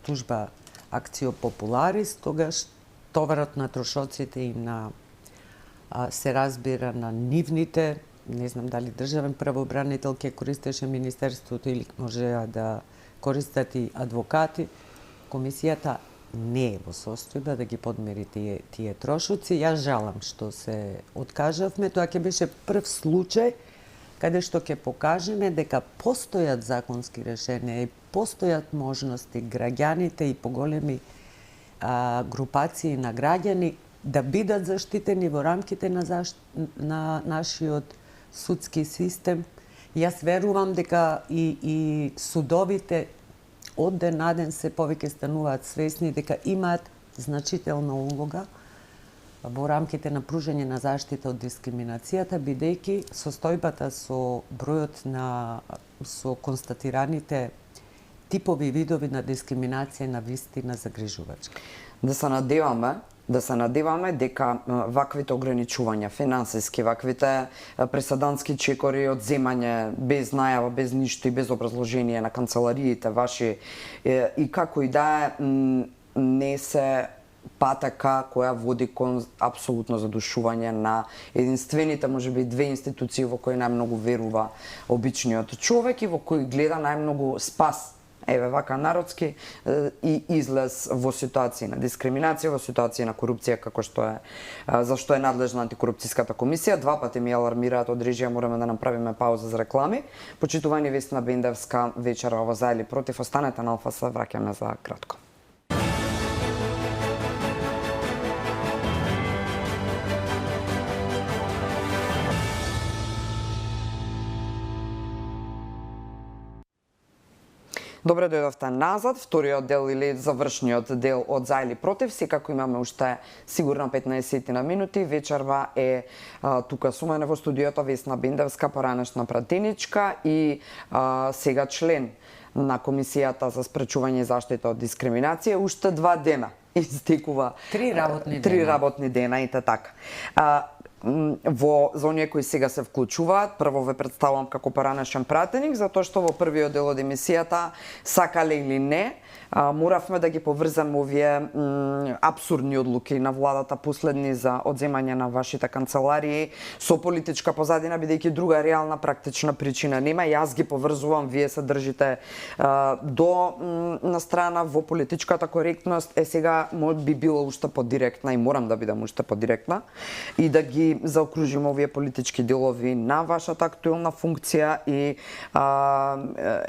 тужба Actio Popularis, тогаш товарот на трошоците и на се разбира на нивните, не знам дали државен правобранител ќе користеше Министерството или може да користат и адвокати, комисијата не е во состојба да ги подмери тие трошоци. Јас жалам што се откажавме. Тоа ќе беше прв случај каде што ќе покажеме дека постојат законски решенија и постојат можности граѓаните и поголеми групации на граѓани да бидат заштитени во рамките на нашиот судски систем. Јас верувам дека и судовите од ден на ден се повеќе стануваат свесни дека имаат значителна улога во рамките на пружање на заштита од дискриминацијата, бидејќи состојбата со бројот со констатираните типови и видови на дискриминација на вистина загрижувачка. Да се надеваме дека ваквите ограничувања финансиски, ваквите преседански чекори од земање без најава, без ништо и без образложение на канцелариите ваши и како и да е, не се патека која води кон апсолутно задушување на единствените, можеби, две институции во кои најмногу верува обичниот човек и во кои гледа најмногу спас, еве вака народски, и излез во ситуација на дискриминација, во ситуација на корупција, како што е за што е надлежна антикорупцијската комисија. Два пати ми алармираат од режија, мораме да направиме пауза за реклами. Почитувани Весна Бендевска вечера во За или против, останете на Алфа, се враќаме за кратко. Добре дојдовте назад, вториот дел или завршниот дел од За или против. Секако имаме уште сигурно 15 на минути. Вечерва е тука со мене во студиото Весна Бендевска, поранешна пратеничка и сега член на Комисијата за спречување и заштита од дискриминација. Уште 2 дена истекува. 3 работни дена. 3 работни дена и така. За оние кои сега се вклучуваат, прво ве представувам како поранешен пратеник, затоа што во првиот дел од емисијата, сакале или не, моравме да ги поврзаме овие апсурдни одлуки на владата последни за одземање на вашите канцеларии со политичка позадина, бидејќи друга реална практична причина нема. Јас ги поврзувам, вие се држите на страна во политичката коректност. Сега би било уште подиректна и морам да бидам уште подиректна и да ги заокружим овие политички делови на вашата актуелна функција и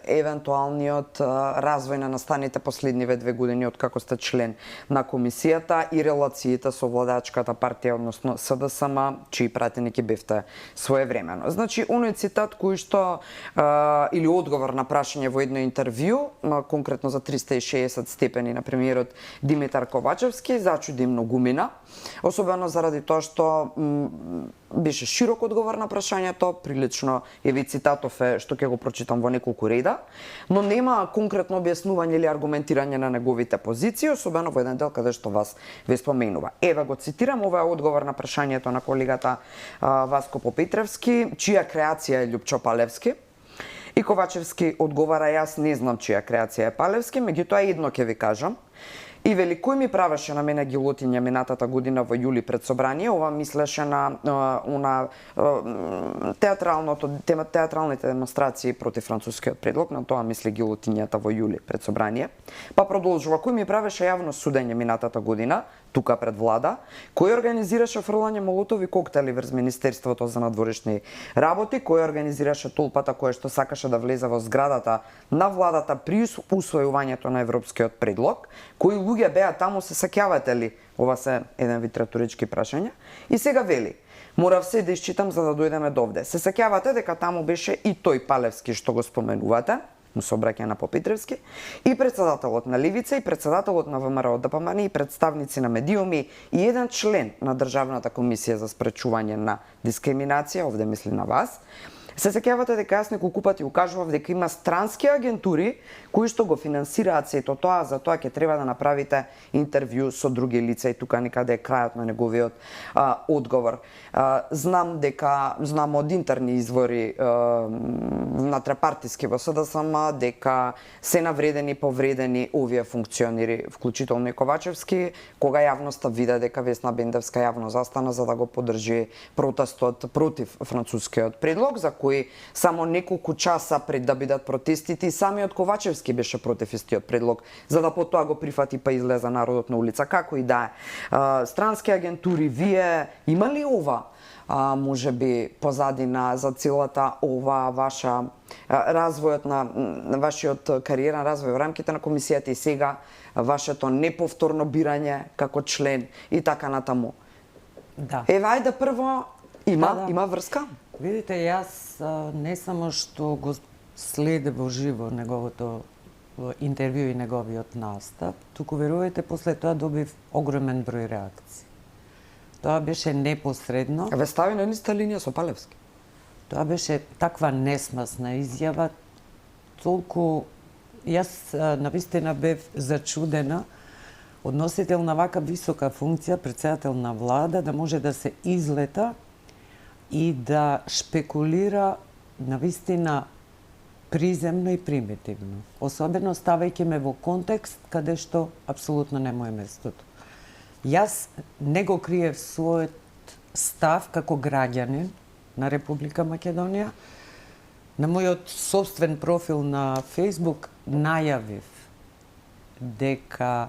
евентуалниот развој на настаните последниве 2 години од како сте член на комисијата и релациите со владачката партија, односно СДСМ, чии пратеники бевте своевремено. Значи, оној цитат кој што или одговор на прашање во едно интервју, конкретно за 360 степени на премиерот Димитар Ковачевски, зачуди многумина, особено заради тоа што беше широк одговор на прашањето, прилично еви цитатов е што ќе го прочитам во неколку реда, но нема конкретно објаснување или аргументирање на неговите позиции, особено во еден дел каде што вас ве споменува. Еве го цитирам, ова е одговор на прашањето на колегата Васко Попетревски, чија креација е Љупчо Палевски. И Ковачевски одговара: јас не знам чија креација е Палевски, меѓутоа едно ќе ви кажам. И вели, кој ми правеше на мене гилотиња минатата година во јули пред собрание, ова мислеше на театралните демонстрации против францускиот предлог, на тоа мисли гилотињата во јули пред собрание. Па продолжува: кој ми правеше јавно судење минатата година, тука пред влада, кој организираше фрлање молотови коктели врз Министерството за надворешни работи, кој организираше толпата која што сакаше да влезе во зградата на владата при усвојувањето на европскиот предлог, кои луѓе беа таму, се сеќавате ли? Ова се еден вид риторички прашања. И сега вели: морав се да исчитам за да дојдеме довде. Се сеќавате дека таму беше и тој Палевски што го споменувате, му се обраќа на Попетревски, и председателот на Левица, и председателот на ВМРО ДПМН, и представници на медиуми, и еден член на Државната комисија за спречување на дискриминација, овде мисли на вас. Се сеќавате дека јас неколку пати укажував дека има странски агентури кои што го финансираат сето тоа, за тоа ќе треба да направите интервју со други лица, и тука некаде е крајот на неговиот одговор. Знам од интерни извори натрапартиски во СДСМ дека се навредени, повредени овие функционери, вклучително и Ковачевски, кога јавноста виде дека Весна Бендевска јавно застана за да го поддржи протестот против францускиот предлог, за кои само неколку часа пред да бидат протестите и самиот Ковачевски беше против истиот предлог, за да потоа го прифати па излеза народот на улица. Како и да е. Странски агентури, вие има ли ова може би позадина за целата ова ваша развојот на вашиот кариерен развој во рамките на комисијата и сега вашето неповторно бирање како член и така натаму? Да. Еве, ајде прво, има врска? Видите, јас не само што го следев во живо неговото интервју и неговиот настап, туку верувате, после тоа добив огромен број реакции. Тоа беше непосредно. Ве стави на иста линија со Палевски. Тоа беше таква несмасна изјава, толку јас навистина бев зачудена од носител на вака висока функција, претседател на влада, да може да се излета и да шпекулира навистина приземно и примитивно. Особено ставајќи ме во контекст каде што апсолутно не му е местото. Јас не го криев својот став како граѓанин на Република Македонија. На мојот собствен профил на Facebook најавив дека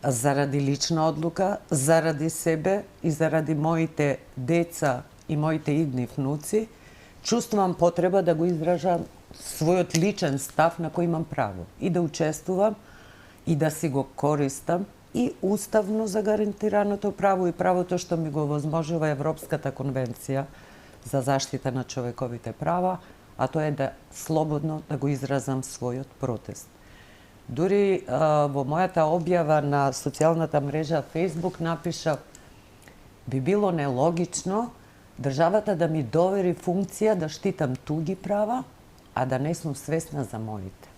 заради лична одлука, заради себе и заради моите деца и моите идни внуци, чувствувам потреба да го изражам својот личен став на кој имам право и да учествувам и да си го користам и уставно загарантираното право и правото што ми го возможува Европската конвенција за заштита на човековите права, а тоа е да слободно да го изразам својот протест. Дури во мојата објава на социјалната мрежа Facebook напишав: би било нелогично државата да ми довери функција да штитам туги права, а да не сум свесна за моите.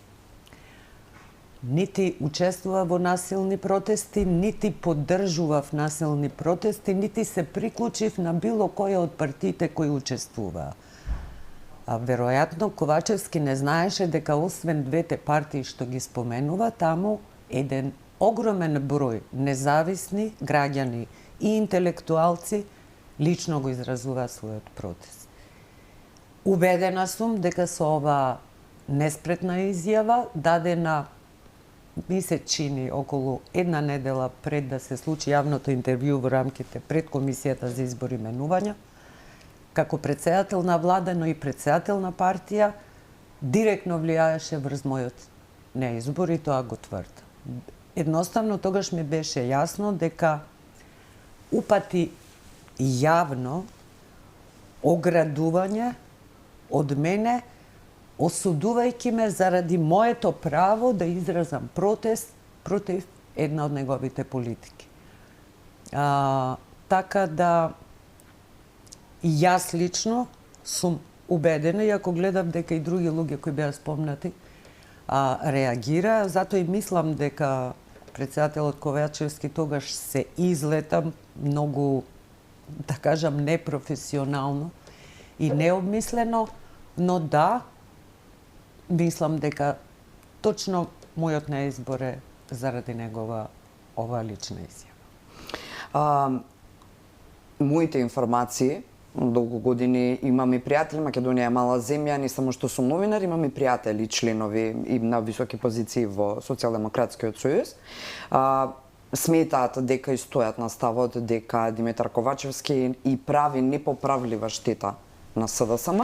Нити учествува во насилни протести, нити поддржував насилни протести, нити се приклучив на било која од партиите кои учествуваа. А веројатно Ковачевски не знаеше дека освен двете партии што ги споменува, таму еден огромен број независни граѓани и интелектуалци лично го изразуваат својот протест. Убедена сум дека со ова неспретна изјава, дадена ми се чини околу една недела пред да се случи јавното интервју во рамките пред Комисијата за избор и менувања, како претседател на влада, но и претседател на партија, директно влијаеше врз мојот неизбор и тоа го тврдам. Едноставно тогаш ми беше јасно дека упати јавно оградување од мене, осудувајќи ме заради моето право да изразам протест против една од неговите политики. Така да јас лично сум убедена, и ако гледам дека и други луѓе кои беа спомнати реагира, затоа и мислам дека претседателот Ковачевски тогаш се излета многу, да кажам, непрофесионално и необмислено, но да, мислам дека точно мојот неизбор е заради негова ова лична изјава. Моите информации, долго години имам и пријатели, Македонија е мала земја, не само што сум новинар, имам и пријатели, членови и на високи позиции во Социјалдемократскиот сојуз. Сметаат дека и стојат на ставот дека Димитар Ковачевски и прави непоправлива штета на СДСМ,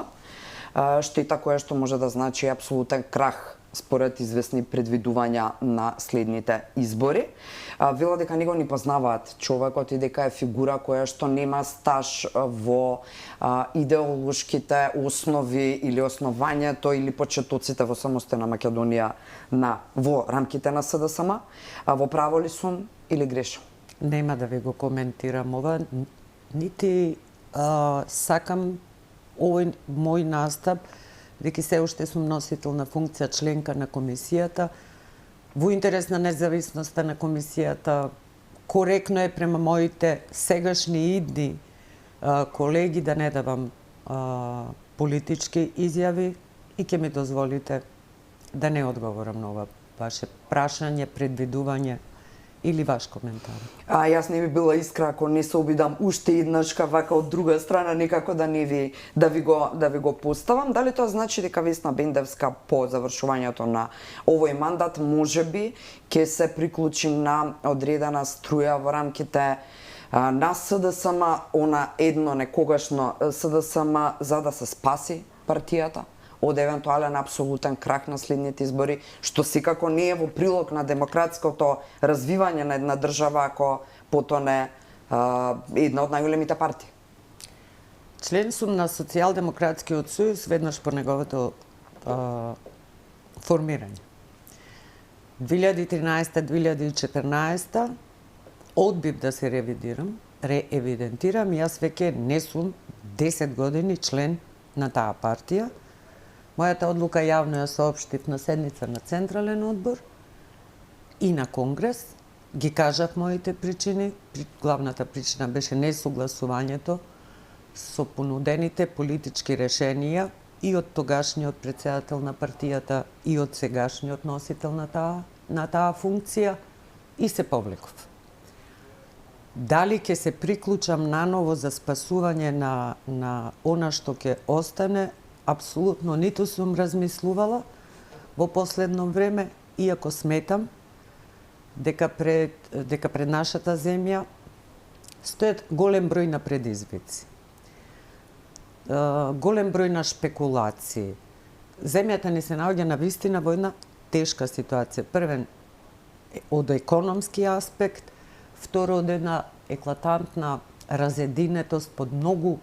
штета која што може да значи апсолутен крах според известни предвидувања на следните избори. Велат дека него ни познаваат човекот и дека е фигура која што нема стаж во идеолошките основи или основањето или почетоците во самостојна Македонија во рамките на СДСМ. Во право ли сум или грешам? Нема да ви го коментирам ова, нити сакам овој мој настап, дека се уште сум носител на функција членка на комисијата, во интерес на независноста на комисијата, коректно е према моите сегашни и идни колеги да не давам политички изјави и ќе ми дозволите да не одговорам на ова ваше прашање, предвидување Или ваш коментар? Јас не би била искра ако не се обидам уште еднашка вака од друга страна некако да не ви да ви го поставам. Дали тоа значи дека Весна Бендевска по завршувањето на овој мандат можеби ќе се приклучи на одредена струја во рамките на СДСМ, она едно некогашно СДСМ, за да се спаси партијата од евентуален апсолутен крах на следните избори, што секако не е во прилог на демократското развивање на една држава ако потоне една од најголемите партии. Член сум на Социјалдемократскиот сојуз веднаш по неговото формирање. 2013-2014 одбив да се реевидентирам, јас веќе не сум 10 години член на таа партија. Мојата одлука јавно ја соопштив на седница на Централен одбор и на Конгрес. Ги кажав моите причини. Главната причина беше несогласувањето со понудените политички решенија и од тогашниот претседател на партијата и од сегашниот носител на таа функција и се повлеков. Дали ќе се приклучам наново за спасување на она што ќе остане, апсолутно ниту сум размислувала во последно време, иако сметам дека пред нашата земја стоят голем број на предизвици. Голем број на шпекулации. Земјата ни се наоѓа на вистина во една тешка ситуација. Првен, од економски аспект, второ, од една еклатантна разединетост под многу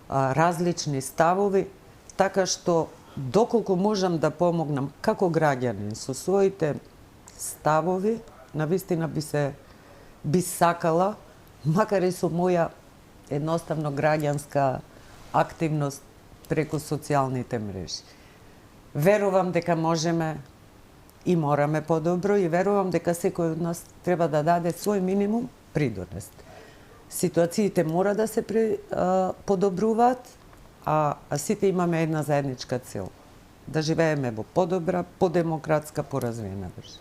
различни ставови, така што доколку можам да помогнам како граѓанин со своите ставови, навистина би сакала, макар и со моја едноставно граѓанска активност преку социјалните мрежи. Верувам дека можеме и мораме подобро и верувам дека секој од нас треба да даде свој минимум придонес. Ситуациите мора да се подобруваат, а сите имаме една заедничка цел. Да живееме во подобра, подемократска, поразвиена држава.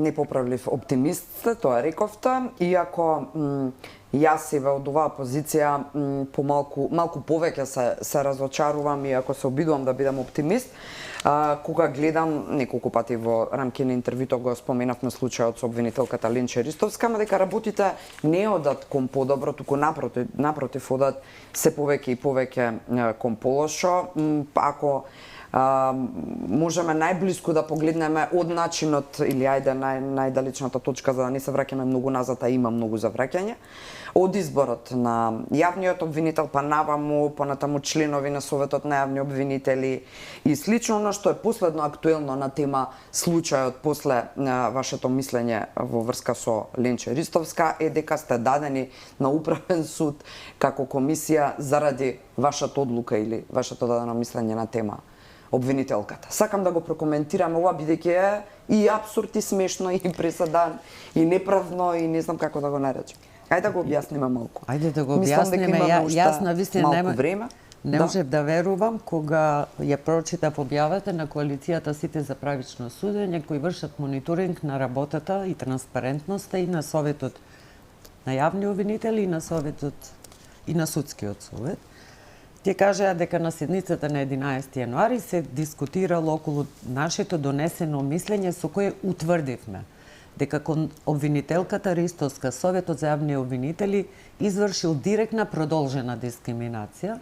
Непоправлив оптимист, тоа рековте, иако јас и од оваа позиција малку повеќе се разочарувам, иако се обидувам да бидам оптимист, кога гледам неколку пати во рамки на интервјуто го споменавме случајот со обвинителката Линче Ристовска, ама дека работите не одат кон подобро, туку напротив одат се повеќе и повеќе кон полошо. Ако можеме најблиску да погледнеме од начинот или ајде најдалечната точка, за да не се враќаме многу назад, а има многу за враќање, од изборот на јавниот обвинител па наваму, понатаму членови на Советот на јавни обвинители и слично, но што е последно актуелно на тема случајот после вашето мислење во врска со Ленче Ристовска е дека сте дадени на управен суд како комисија заради вашата одлука или вашето дадено мислење на тема обвинителката. Сакам да го прокоментирам ова, бидејќи е и апсурд, и смешно, и преседан, и неправно, и не знам како да го наречам. Ајде да го објасниме малку. Ајде да го објасниме. Јас навистина малку време. Не можев да верувам кога ја прочитав објавата на коалицијата Сите за правично судење, кои вршат мониторинг на работата и транспарентноста и на Советот на јавни обвинители и на Советот и на Судскиот совет. Тие кажаа дека на седницата на 11 јануари се дискутирало околу нашето донесено мислење со кое утврдивме дека кон обвинителката Ристовска Советот за јавни обвинители извршил директна продолжена дискриминација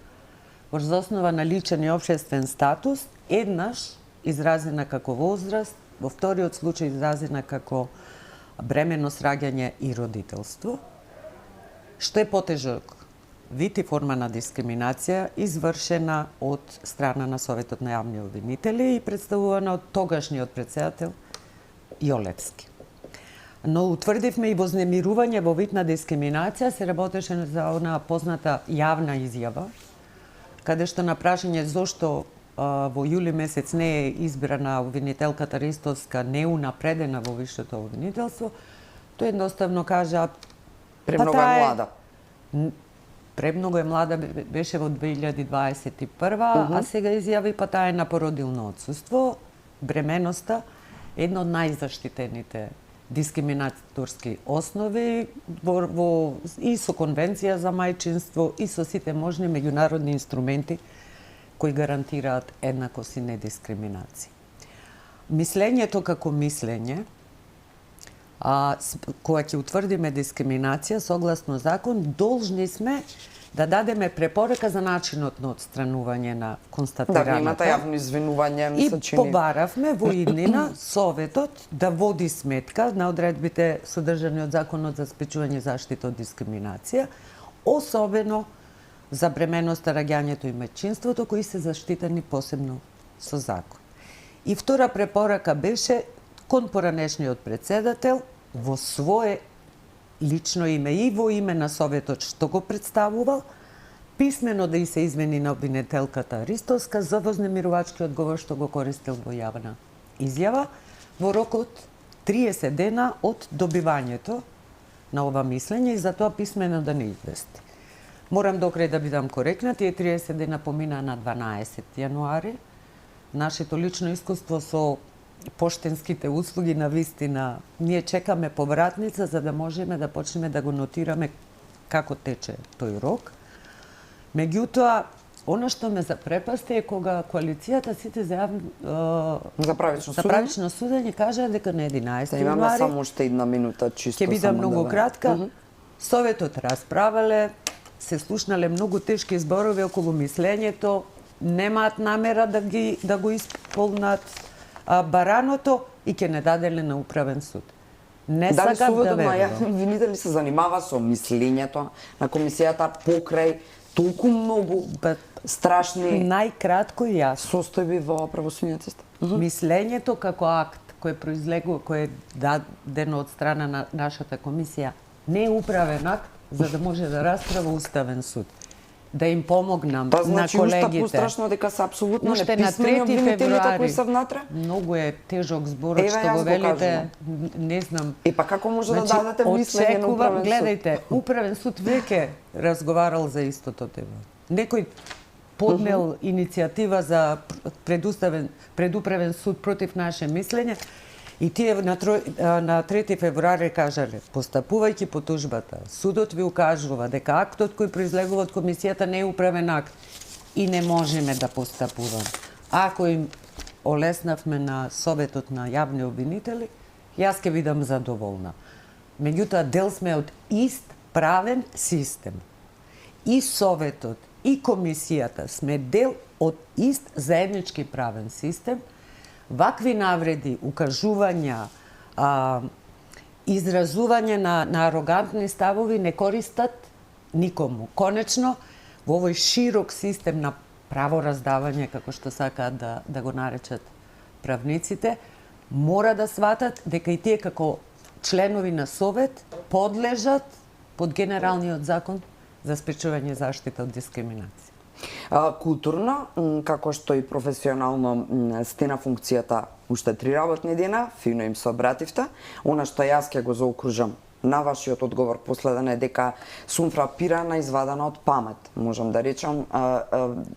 врз основа на личен и општествен статус, еднаш изразена како возраст, во вториот случај изразена како бременост, раѓање и родителство. Што е потежок вид и форма на дискриминација извршена од страна на Советот на јавни обвинители и представувана од тогашниот претседател Јолевски. Но утврдивме и вознемирување во вид на дискриминација, се работеше за онаа позната јавна изјава, каде што на прашање зошто во јули месец не е избрана обвинителката Ристовска неунапредена во висшето обвинителство, тој едноставно кажа премногу е млада. Премногу е млада, беше во 2021, а сега изјави па таа е на породилно отсуство. Бременоста е една од најзаштитените дискриминаторски основи и со конвенција за мајчинство и со сите можни меѓународни инструменти кои гарантираат еднакост и недискриминација. Мислењето како мислење, кога ќе утврдиме дискриминација согласно закон, должни сме да дадеме препорака за начинот на отстранување на констатираната. Да, имате јавно извинување, ми се И чини. побаравме во иднина Советот да води сметка на одредбите содржани од Законот за спречување и заштита од дискриминација, особено за бременоста, раѓањето и мајчинството, кои се заштитени посебно со закон. И втора препорака беше кон поранешниот председател во свое лично име и во име на Советот што го представувал, писмено да и се извини на обвинителката Ристовска за вознемирувачкиот говор што го користил во јавна изјава во рокот 30 дена од добивањето на ова мислење и затоа писмено да не извести. Морам до крај да бидам коректна, тие 30 дена поминаа на 12 јануари. Нашето лично искуство со поштенските услуги на вистина, ние чекаме повратница за да можеме да почнеме да го нотираме како тече тој рок. Меѓутоа, она што ме запрепасти е кога коалицијата сите за правично судење кажа дека на 11 јануари Имаме само уште една минута, чисто ќе бидам само многу да кратка. Советот расправале, се слушнале многу тешки зборови околу мислењето, немаат намера да го исполнат бараното и ќе не даделе на управен суд. Не Дали сакам да Советот на верувам. јавни обвинители се занимава со мислењето на комисијата покрај толку многу страшни Најкратко и јасно. состојби во правосудниот систем? Мислењето како акт кој произлегува, кој е дадено од страна на нашата комисија, не е управен акт за да може да расправа Уставен суд. Да им помогнам Па на значи уште колегите. пострашно дека се апсолутно Уште на неписмени 3 обвинителите февруари. кои се внатре? Многу е тежок зборот Еве, што јас го го велите, кажувам. не знам. И па како може да дадете мислење на очекувам, управен суд? гледајте, управен суд веќе разговарал за истото тема. Некој поднел иницијатива за предуправен суд против наше мислење и тие на 3 февруари кажале, постапувајќи по тужбата, судот ви укажува дека актот кој произлегува од комисијата не е управен акт и не можеме да постапуваме. Ако им олеснавме на Советот на јавни обвинители, јас ќе бидам задоволна. Меѓутоа, дел сме од ист правен систем. И Советот, и комисијата сме дел од ист заеднички правен систем. Вакви навреди, укажувања, изразување на арогантни ставови не користат никому. Конечно, во овој широк систем на правораздавање, како што сакаат да го наречат правниците, мора да сватат дека и тие како членови на Совет подлежат под генералниот закон за спречување и заштита од дискриминација. Културно, како што и професионално сте на функцијата уште 3 работни дена, фино им се обративте. Она што јас ќе го заокружам на вашиот одговор последен е дека сум фрапирана, извадена од памет, можам да речам,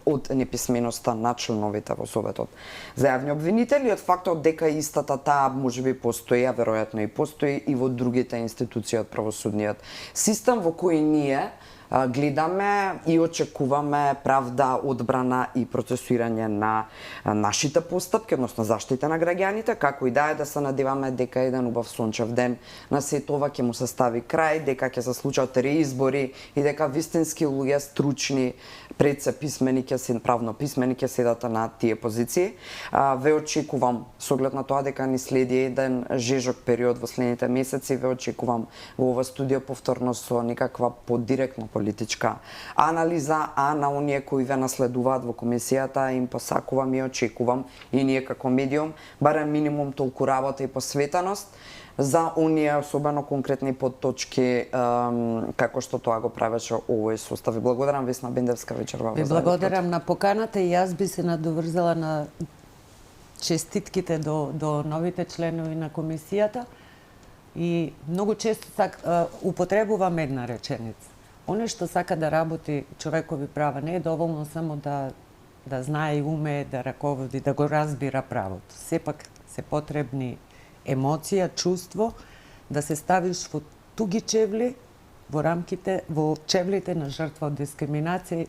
од неписменоста на членовите во Советот за јавни обвинители, од фактот дека истата таа можеби постои, а веројатно и постои и во другите институции од правосудниот систем во кои ние гледаме и очекуваме правда, одбрана и процесуирање на нашите постапки, односно заштита на граѓаните, како и да се надеваме дека еден убав сончев ден на сето ова ќе му се стави крај, дека ќе се случат реизбори и дека вистински луѓе стручни, пред се писмени, правно писмени ќе седат на тие позиции. Ве очекувам, со оглед на тоа дека ни следи еден жежок период во следните месеци, ве очекувам во ова студио повторно со некаква подиректна политичка анализа, а на оние кои ве наследуваат во комисијата им посакувам и очекувам и ние како медиум барем минимум толку работа и посветеност за оние особено конкретни подточки како што тоа го правеше овој состав. Ви благодарам, Весна Бендевска, вечерва во Ви благодарам на поканата и јас би се надоврзала на честитките до новите членови на комисијата и многу често употребувам една реченица. Оне што сака да работи човекови права не е доволно само да знае и уме да раководи, да го разбира правото. Сепак се потребни емоција, чувство, да се ставиш во туги чевли, во рамките, во чевлите на жртва од дискриминација,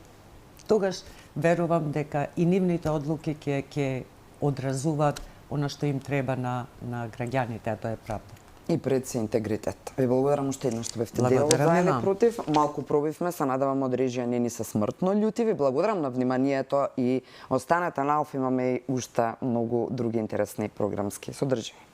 тогаш верувам дека и нивните одлуки ќе одразуваат она што им треба на граѓаните, а тоа е правда. И пред се интегритет. Ви благодарам уште еднаш што бевте дел Благодарам за и или вам. против. Малку пробивме, се надевам од режија не ни се смртно љути. Ви благодарам на вниманието и останете на Алфа, имаме и уште многу други интересни програмски содржини.